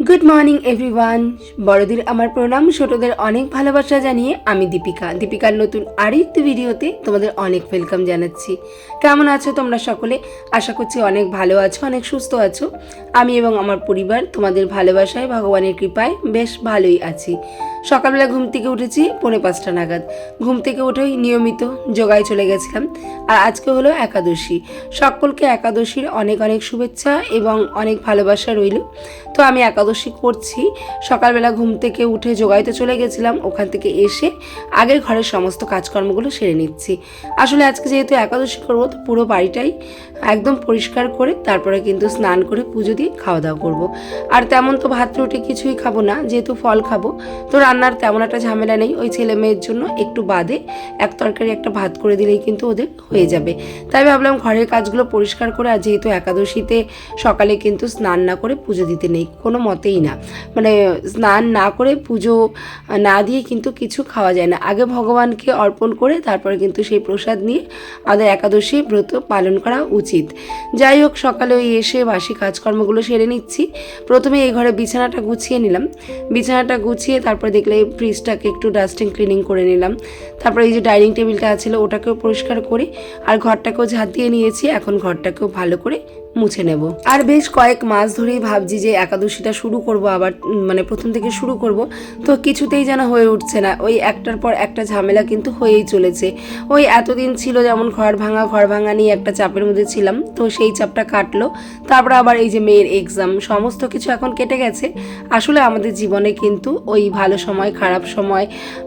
Good morning everyone. বড়দের আমার প্রণাম, ছোটদের অনেক ভালোবাসা জানিয়ে আমি দীপিকার নতুন আরেকটি ভিডিওতে তোমাদের অনেক ওয়েলকাম জানাচ্ছি। কেমন আছো তোমরা সকলে? আশা করছি অনেক ভালো আছো, অনেক সুস্থ আছো। আমি এবং আমার পরিবার তোমাদের ভালোবাসায়, ভগবানের কৃপায় বেশ ভালোই আছি। সকালবেলা ঘুম থেকে উঠেছি 4:45 নাগাদ। ঘুম থেকে উঠেই নিয়মিত যোগায় চলে গেছিলাম। আর আজকে হলো একাদশী। সকলকে একাদশীর অনেক অনেক শুভেচ্ছা এবং অনেক ভালোবাসা রইল। তো আমি একাদশী করছি। সকালবেলা ঘুম থেকে উঠে যোগাইতে চলে গেছিলাম, ওখান থেকে এসে আগের ঘরের সমস্ত কাজকর্মগুলো সেরে নিচ্ছি। আসলে আজকে যেহেতু একাদশী করবো, তো পুরো বাড়িটাই একদম পরিষ্কার করে তারপরে কিন্তু স্নান করে পুজো দিয়ে খাওয়া দাওয়া করবো। আর তেমন তো ভাত রুটি কিছুই খাবো না, যেহেতু ফল খাবো। তো রান্নার তেমন একটা ঝামেলা নেই, ওই ছেলে মেয়ের জন্য একটু বাদে এক তরকারি একটা ভাত করে দিলেই কিন্তু ওদের হয়ে যাবে। তাই ভাবলাম ঘরের কাজগুলো পরিষ্কার করে, আর যেহেতু একাদশীতে সকালে কিন্তু স্নান না করে পুজো দিতে নেই কোনো মতেই না, মানে স্নান না করে পুজো না দিয়ে কিন্তু কিছু খাওয়া যায় না। আগে ভগবানকে অর্পণ করে তারপরে কিন্তু সেই প্রসাদ নিয়ে আমাদের একাদশী ব্রত পালন করা উচিত। যাই হোক, সকালে ওই এসে বাসি কাজকর্মগুলো সেরে নিচ্ছি। প্রথমে এই ঘরে বিছানাটা গুছিয়ে নিলাম। বিছানাটা গুছিয়ে তারপরে দেখলে ফ্রিজটাকে একটু ডাস্টিং ক্লিনিং করে নিলাম। তারপরে এই যে ডাইনিং টেবিলটা আছিল ওটাকেও পরিষ্কার করে আর ঘরটাকেও ঝাঁট দিয়ে নিয়েছি। এখন ঘরটাকেও ভালো করে মুছে নেব। আর বেশ কয়েক মাস ধরেই ভাবছি যে একাদশীটা শুরু করব, আবার মানে প্রথম থেকে শুরু করব, তো কিছুতেই যেন হয়ে উঠছে না। ওই একটার পর একটা ঝামেলা কিন্তু হয়েই চলেছে। ওই এতদিন ছিল যেমন ঘর ভাঙা নিয়ে একটা চাপের মধ্যে ছিলাম, তো সেই চাপটা কাটলো। তারপরে আবার এই যে মেয়ের এক্সাম, সমস্ত কিছু এখন কেটে গেছে। আসলে আমাদের জীবনে কিন্তু ওই ভালো সময় খারাপ সময়,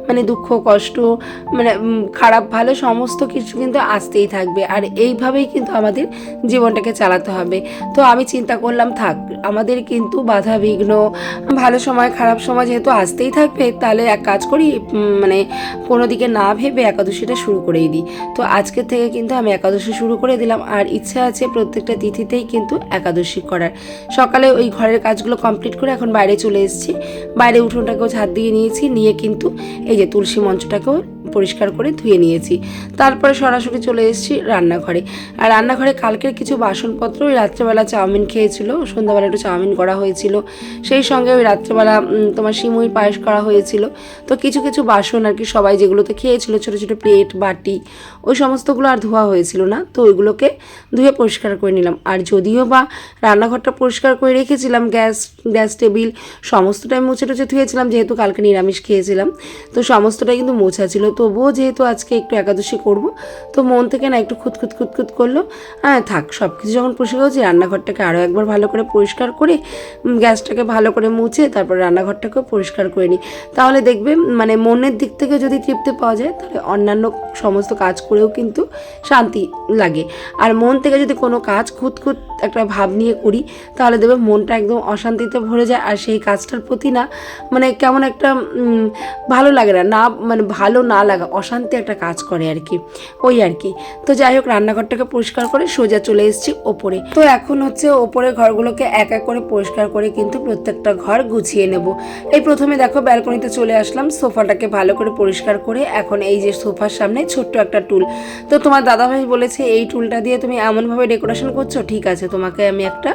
মানে দুঃখ কষ্ট, মানে খারাপ ভালো সমস্ত কিছু কিন্তু আসতেই থাকবে। আর এইভাবেই কিন্তু আমাদের জীবনটাকে চালাতে হবে। তো আমি চিন্তা করলাম থাক, আমাদের কিন্তু বাধা বিঘ্ন ভালো সময় খারাপ সময় যেহেতু আসতেই থাকবে, তাহলে এক কাজ করি, মানে কোনো দিকে না ভেবে একাদশীটা শুরু করেই দিই। তো আজকের থেকে কিন্তু আমি একাদশী শুরু করে দিলাম। আর ইচ্ছা আছে প্রত্যেকটা তিথিতেই কিন্তু একাদশী করার। সকালে ওই ঘরের কাজগুলো কমপ্লিট করে এখন বাইরে চলে এসেছি। বাইরে উঠোনটাকেও ঝাঁট দিয়ে নিয়েছি, নিয়ে কিন্তু এই যে তুলসী মঞ্চটাকেও পরিষ্কার করে ধুয়ে নিয়েছি। তারপরে সরাসরি চলে এসেছি রান্নাঘরে। আর রান্নাঘরে কালকের কিছু বাসনপত্র, ওই রাত্রেবেলা চাউমিন খেয়েছিল, সন্ধ্যাবেলা একটু চাউমিন করা হয়েছিল, সেই সঙ্গে ওই রাত্রেবেলা তোমার সিমুই পায়েস করা হয়েছিল। তো কিছু কিছু বাসন আর কি সবাই যেগুলোতে খেয়েছিল, ছোটো ছোটো প্লেট বাটি, ওই সমস্তগুলো আর ধোয়া হয়েছিল না, তো ওইগুলোকে ধুয়ে পরিষ্কার করে নিলাম। আর যদিও বা রান্নাঘরটা পরিষ্কার করে রেখেছিলাম, গ্যাস টেবিল সমস্তটাই মুছে টুছে ধুয়েছিলাম, যেহেতু কালকে নিরামিষ খেয়েছিলাম, তো সমস্তটাই কিন্তু মোছা ছিল। তবুও যেহেতু আজকে একটু একাদশী করব, তো মন থেকে না একটু খুঁতখুত করলো। হ্যাঁ থাক, সব কিছু যখন পরিষ্কার হচ্ছে, রান্নাঘরটাকে আরও একবার ভালো করে পরিষ্কার করে গ্যাসটাকে ভালো করে মুছে তারপর রান্নাঘরটাকেও পরিষ্কার করে নিই। তাহলে দেখবে মানে মনের দিক থেকে যদি তৃপ্তি পাওয়া যায়, তাহলে অন্যান্য সমস্ত কাজ করেও কিন্তু শান্তি লাগে। আর মন থেকে যদি কোনো কাজ খুঁতখুত একটা ভাব নিয়ে করি, তাহলে দেখবে মনটা একদম অশান্তিতে ভরে যায়। আর সেই কাজটার প্রতি না মানে কেমন একটা ভালো লাগে না, মানে ভালো না লাগা, অশান্তি একটা কাজ করে আর কি, ওই আর কি। তো যাই হোক, রান্নাঘরটাকে পরিষ্কার করে সোজা চলে এসেছি ওপরে। তো এখন হচ্ছে ওপরে ঘরগুলোকে এক এক করে পরিষ্কার করে কিন্তু প্রত্যেকটা ঘর গুছিয়ে নেব। এই প্রথমে দেখো ব্যালকনিতে চলে আসলাম, সোফাটাকে ভালো করে পরিষ্কার করে এখন এই যে সোফার সামনে ছোট্ট একটা টুল, তো তোমার দাদাভাই বলেছে এই টুলটা দিয়ে তুমি এমনভাবে ডেকোরেশন করছো, ঠিক আছে তোমাকে আমি একটা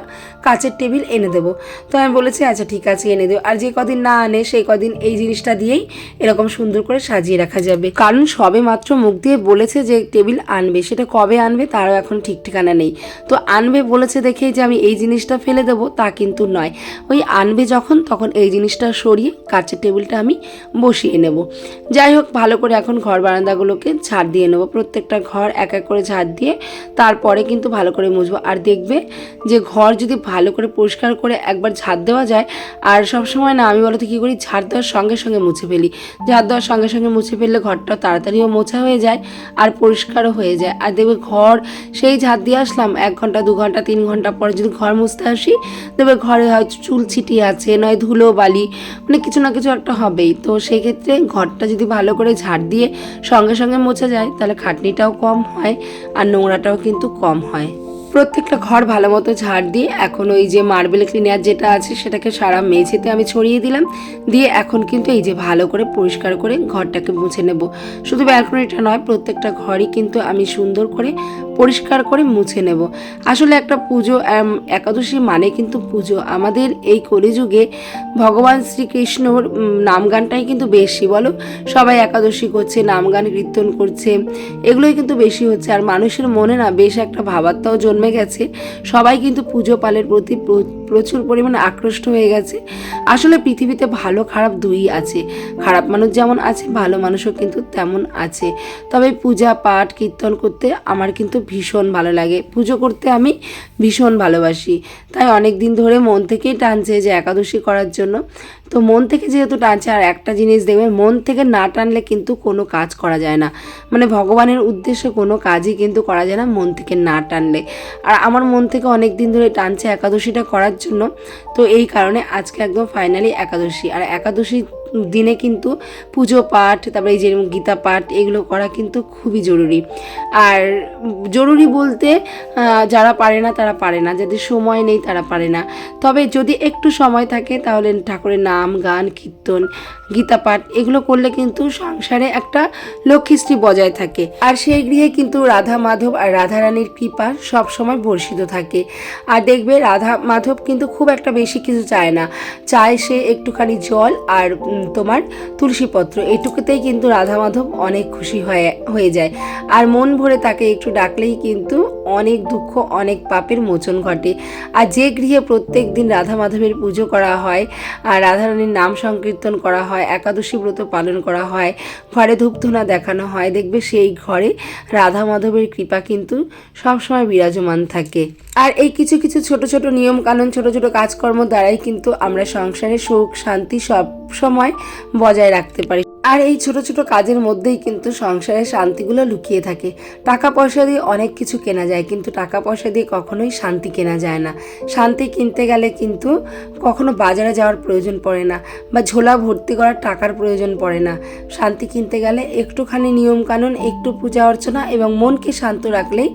কাচের টেবিল এনে দেবো। তো আমি বলেছি আচ্ছা ঠিক আছে এনে দেবো। আর যে কদিন না আনে সেই কদিন এই জিনিসটা দিয়েই এরকম সুন্দর করে সাজিয়ে রাখা যাবে। কারণ সবে মাত্র মুখ দিয়ে বলেছে যে টেবিল আনবে, সেটা কবে আনবে তারও এখন ঠিক ঠিকানা নেই। তো আনবে বলেছে দেখেই যে আমি এই জিনিসটা ফেলে দেবো তা কিন্তু নয়, ওই আনবে যখন তখন এই জিনিসটা সরিয়ে কাচের টেবিলটা আমি বসিয়ে নেব। যাই হোক, ভালো করে এখন ঘর বারান্দাগুলোকে ঝাড় দিয়ে নেবো, প্রত্যেকটা ঘর এক এক করে ঝাড় দিয়ে তারপরে কিন্তু ভালো করে মুছবো। আর দেখবে যে ঘর যদি ভালো করে পরিষ্কার করে একবার ঝাড় দেওয়া যায়, আর সবসময় না আমি বলতে কী করি, ঝাড় দেওয়ার সঙ্গে সঙ্গে মুছে ফেলি। ঝাড় দেওয়ার সঙ্গে সঙ্গে মুছে ফেললে ঘরটা তাড়াতাড়িও মোছা হয়ে যায় আর পরিষ্কারও হয়ে যায়। আর দেখবে ঘর সেই ঝাড় দিয়ে আসলাম 1 ঘন্টা 2 ঘন্টা 3 ঘন্টা পরে যদি ঘর মুছতে আসি, দেখবে ঘরে হয়তো চুল ছিটিয়ে আছে, নয় ধুলো বালি, মানে কিছু না কিছু একটা হবেই। তো সেই ক্ষেত্রে ঘরটা যদি ভালো করে ঝাড় দিয়ে সঙ্গে সঙ্গে মোছা যায়, তাহলে খাটনিটাও কম হয় আর নোংরাটাও কিন্তু কম হয়। প্রত্যেকটা ঘর ভালো মতো ঝাড় দিয়ে এখন ওই যে মার্বেল ক্লিনার যেটা আছে সেটাকে সারা মেঝেতে আমি ছড়িয়ে দিলাম, দিয়ে এখন কিন্তু এই যে ভালো করে পরিষ্কার করে ঘরটাকে মুছে নেব। শুধু ব্যালকনিটা নয়, প্রত্যেকটা ঘরই কিন্তু আমি সুন্দর করে পরিষ্কার করে মুছে নেব। আসলে একটা পুজো, একাদশী মানে কিন্তু পুজো। আমাদের এই কলিযুগে ভগবান শ্রীকৃষ্ণর নামগানটাই কিন্তু বেশি, বলো, সবাই একাদশী করছে, নামগান কীর্তন করছে, এগুলোই কিন্তু বেশি হচ্ছে। আর মানুষের মনে না বেশ একটা ভাবাত্মাও জন্মে গেছে, সবাই কিন্তু পুজো পালের প্রতি প্রচুর পরিমাণে আকৃষ্ট হয়ে গেছে। আসলে পৃথিবীতে ভালো খারাপ দুই আছে, খারাপ মানুষ যেমন আছে ভালো মানুষও কিন্তু তেমন আছে। তবে পূজা পাঠ কীর্তন করতে আমার কিন্তু ভীষণ ভালো লাগে, পুজো করতে আমি ভীষণ ভালোবাসি। তাই অনেক দিন ধরে মন থেকেই টানছে যে একাদশী করার জন্য। তো মন থেকে যেহেতু টানছে, আর একটা জিনিস দেখবে, মন থেকে না টানলে কিন্তু কোনো কাজ করা যায় না, মানে ভগবানের উদ্দেশ্যে কোনো কাজই কিন্তু করা যায় না মন থেকে না টানলে। আর আমার মন থেকে অনেক দিন ধরে টানছে একাদশীটা করার জন্য। তো এই কারণে আজকে একদম ফাইনালি একাদশী। আর একাদশী দিনে কিন্তু পুজো পাঠ, তারপরে এই যে গীতা পাঠ, এগুলো করা কিন্তু খুবই জরুরি। আর জরুরি বলতে যারা পারে না তারা পারে না, যাদের সময় নেই তারা পারে না। তবে যদি একটু সময় থাকে তাহলে ঠাকুরের নাম গান কীর্তন গীতা পাঠ এগুলো করলে কিন্তু সংসারে একটা লক্ষ্মীশ্রী বজায় থাকে। আর সেই গৃহে কিন্তু রাধা মাধব আর রাধা রানীর কৃপা সবসময় বর্ষিত থাকে। আর দেখবে রাধা মাধব কিন্তু খুব একটা বেশি কিছু চায় না, চায় সে একটুখানি জল আর তোমার তুলসীপত্র, এইটুকুতেই কিন্তু রাধা মাধব অনেক খুশি হয়ে যায়। আর মন ভরে তাকে একটু ডাকলেই কিন্তু অনেক দুঃখ অনেক পাপের মোচন ঘটে। আর যে গৃহে প্রত্যেক দিন রাধা মাধবের পুজো করা হয় আর রাধারানীর নাম সংকীর্তন করা হয়, একাদশী ব্রত পালন করা হয়, ঘরে ধূপধুনা দেখানো হয়, দেখবে সেই ঘরে রাধা মাধবের কৃপা কিন্তু সবসময় বিরাজমান থাকে। আর এই কিছু কিছু ছোট ছোট নিয়ম কানুন, ছোট ছোট কাজকর্ম দ্বারাই কিন্তু আমরা সংসারে সুখ শান্তি সব সময় বজায় রাখতে পারি। আর এই ছোট ছোট কাজের মধ্যেই কিন্তু সংসারের শান্তিগুলো লুকিয়ে থাকে। টাকা পয়সা দিয়ে অনেক কিছু কেনা যায়, কিন্তু টাকা পয়সা দিয়ে কখনোই শান্তি কেনা যায় না। শান্তি কিনতে গেলে কিন্তু কখনো বাজারে যাওয়ার প্রয়োজন পড়ে না, বা ঝোলা ভর্তি করার টাকার প্রয়োজন পড়ে না। শান্তি কিনতে গেলে একটুখানি নিয়মকানুন, একটু পূজা অর্চনা এবং মনকে শান্ত রাখলেই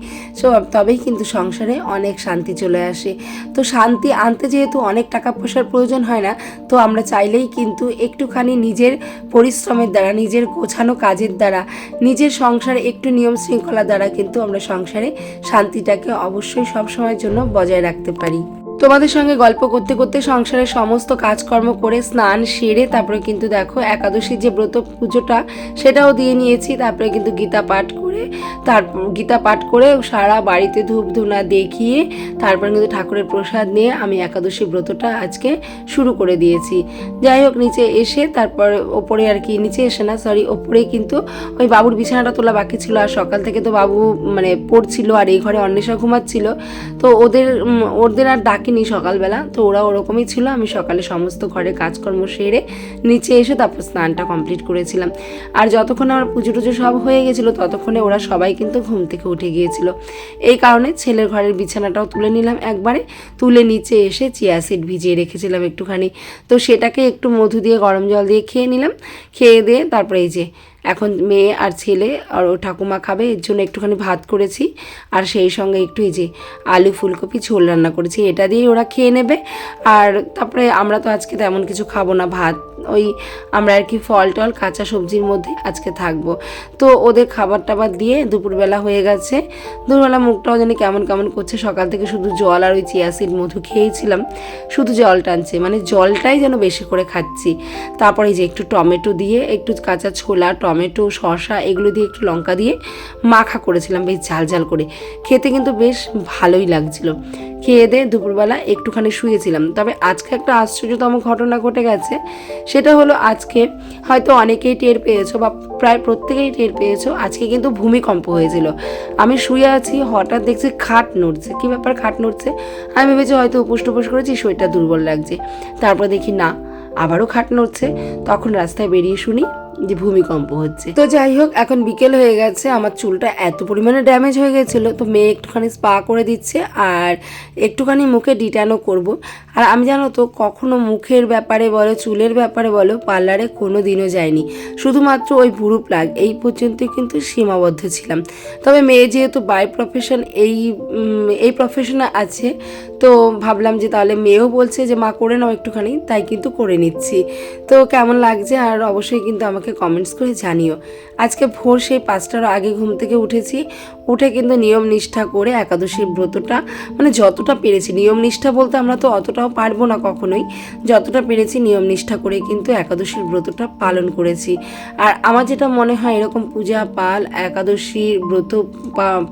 তবেই কিন্তু সংসারে অনেক শান্তি চলে আসে। তো শান্তি আনতে যেহেতু অনেক টাকা পয়সার প্রয়োজন হয় না, তো আমরা চাইলেই কিন্তু একটুখানি নিজের পরিশ্রমের দ্বারা, নিজের গোছানো কাজের দ্বারা, নিজের সংসারে একটু নিয়ম শৃঙ্খলা দ্বারা কিন্তু আমরা সংসারে শান্তিটাকে অবশ্যই সবসময়ের জন্য বজায় রাখতে পারি। তোমাদের সঙ্গে গল্প করতে করতে সংসারের সমস্ত কাজকর্ম করে স্নান সেরে তারপরে কিন্তু দেখো একাদশীর যে ব্রত পুজোটা সেটাও দিয়ে নিয়েছি। তারপরে কিন্তু গীতা পাঠ করে সারা বাড়িতে ধূপ ধুনা দেখিয়ে তারপরে কিন্তু ঠাকুরের প্রসাদ নিয়ে আমি একাদশী ব্রতটা আজকে শুরু করে দিয়েছি। যাই হোক, নিচে এসে তারপর ওপরে আর কি, নিচে এসে না সরি, ওপরেই কিন্তু ওই বাবুর বিছানাটা তোলা বাকি ছিল। আর সকাল থেকে তো বাবু মানে পড়ছিল আর এই ঘরে অন্বেষা ঘুমাচ্ছিল, তো ওদের আর ডাকিনি সকালবেলা, তো ওরা ওরকমই ছিল। আমি সকালে সমস্ত ঘরের কাজকর্ম সেরে নিচে এসে তারপর স্নানটা কমপ্লিট করেছিলাম। আর যতক্ষণে আমার পুজো টুজো সব হয়ে গেছিলো ততক্ষণে ওরা সবাই কিন্তু ঘুম থেকে উঠে গিয়েছিল। এই কারণে ছেলের ঘরের বিছানাটাও তুলে নিলাম একবারে, তুলে নিচে এসে চিয়া সিড ভিজিয়ে রেখেছিলাম একটুখানি, তো সেটাকে একটু মধু দিয়ে গরম জল দিয়ে খেয়ে নিলাম। খেয়ে দিয়ে তারপরে এই যে এখন মেয়ে আর ছেলে আর ও ঠাকুমা খাবে, এর জন্য একটুখানি ভাত করেছি। আর সেই সঙ্গে একটু এই যে আলু ফুলকপি ঝোল রান্না করেছি, এটা দিয়েই ওরা খেয়ে নেবে। আর তারপরে আমরা তো আজকে তেমন কিছু খাবো না, ভাত ওই আমরা আর কি ফল টল কাঁচা সবজির মধ্যে আজকে থাকবো। তো ওদের খাবার টাবার দিয়ে দুপুরবেলা হয়ে গেছে। দুপুরবেলা মুখটাও জানি কেমন কেমন করছে, সকাল থেকে শুধু জল আর ওই চিয়া সিড মধু খেয়েছিলাম, শুধু জল টানছে, মানে জলটাই যেন বেশি করে খাচ্ছি। তারপরে যে একটু টমেটো দিয়ে, একটু কাঁচা ছোলা, টমেটো, শসা এগুলো দিয়ে একটু লঙ্কা দিয়ে মাখা করেছিলাম বেশ ঝাল ঝাল করে, খেতে কিন্তু বেশ ভালোই লাগছিল। খেয়ে দিয়ে দুপুরবেলা একটুখানি শুয়েছিলাম। তবে আজকে একটা আশ্চর্যতম ঘটনা ঘটে গেছে, সেটা হলো আজকে হয়তো অনেকেই টের পেয়েছো বা প্রায় প্রত্যেকেই টের পেয়েছো, আজকে কিন্তু ভূমিকম্প হয়েছিল। আমি শুয়ে আছি, হঠাৎ দেখছি খাট নড়ছে। কী ব্যাপার খাট নড়ছে, আমি ভেবেছি হয়তো উপোস টুপোস করেছি, শরীরটা দুর্বল লাগছে। তারপর দেখি না, আবারও খাট নড়ছে। তখন রাস্তায় বেরিয়ে শুনি যে ভূমিকম্প হচ্ছে। তো যাই হোক, এখন বিকেল হয়ে গেছে, আমার চুলটা এত পরিমাণে ড্যামেজ হয়ে গেছিলো, তো মেয়ে একটুখানি স্পা করে দিচ্ছে আর একটুখানি মুখে ডিটানও করব। আর আমি জানো তো কখনো মুখের ব্যাপারে বলো, চুলের ব্যাপারে বলো, পার্লারে কোনো দিনও যাইনি, শুধুমাত্র ওই ভুরু প্লাগ এই পর্যন্ত কিন্তু সীমাবদ্ধ ছিলাম। তবে মেয়ে যেহেতু বাই প্রফেশন এই প্রফেশনে আছে, তো ভাবলাম যে তাহলে মেয়েও বলছে যে মা করে নাও একটুখানি, তাই কিন্তু করে নিচ্ছি। তো কেমন লাগছে আর অবশ্যই কিন্তু আমাকে কমেন্টস করে জানিও। আজকে ভোর সেই 5টার আগে ঘুম থেকে উঠেছি, উঠে কিন্তু নিয়ম নিষ্ঠা করে একাদশীর ব্রতটা মানে যতটা পেরেছি, নিয়ম নিষ্ঠা বলতে আমরা তো অতটাও পারবো না কখনোই, যতটা পেরেছি নিয়ম নিষ্ঠা করে কিন্তু একাদশীর ব্রতটা পালন করেছি। আর আমার যেটা মনে হয় এরকম পূজা পাল, একাদশীর ব্রত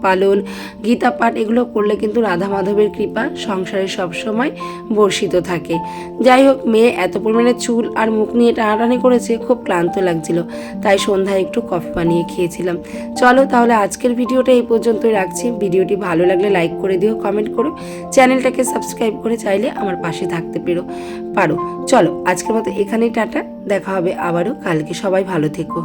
পালন, গীতা পাঠ এগুলো করলে কিন্তু রাধা মাধবের কৃপা সংসারে সবসময় বর্ষিত থাকে। যাই হোক, মেয়ে এত পরিমাণে চুল আর মুখ নিয়ে টানাটানি করেছে, খুব ক্লান্ত লাগছিল, তাই সন্ধ্যায় একটু কফি বানিয়ে খেয়েছিলাম। চলো তাহলে আজকের ভিডিওটা এই পর্যন্তই রাখছি। ভিডিওটি ভালো লাগলে লাইক করে দিও, কমেন্ট করো, চ্যানেলটাকে সাবস্ক্রাইব করে চাইলে আমার পাশে থাকতে পারো। চলো আজকের মতো এখানেই টাটা, দেখা হবে আবারও কালকে। সবাই ভালো থেকো।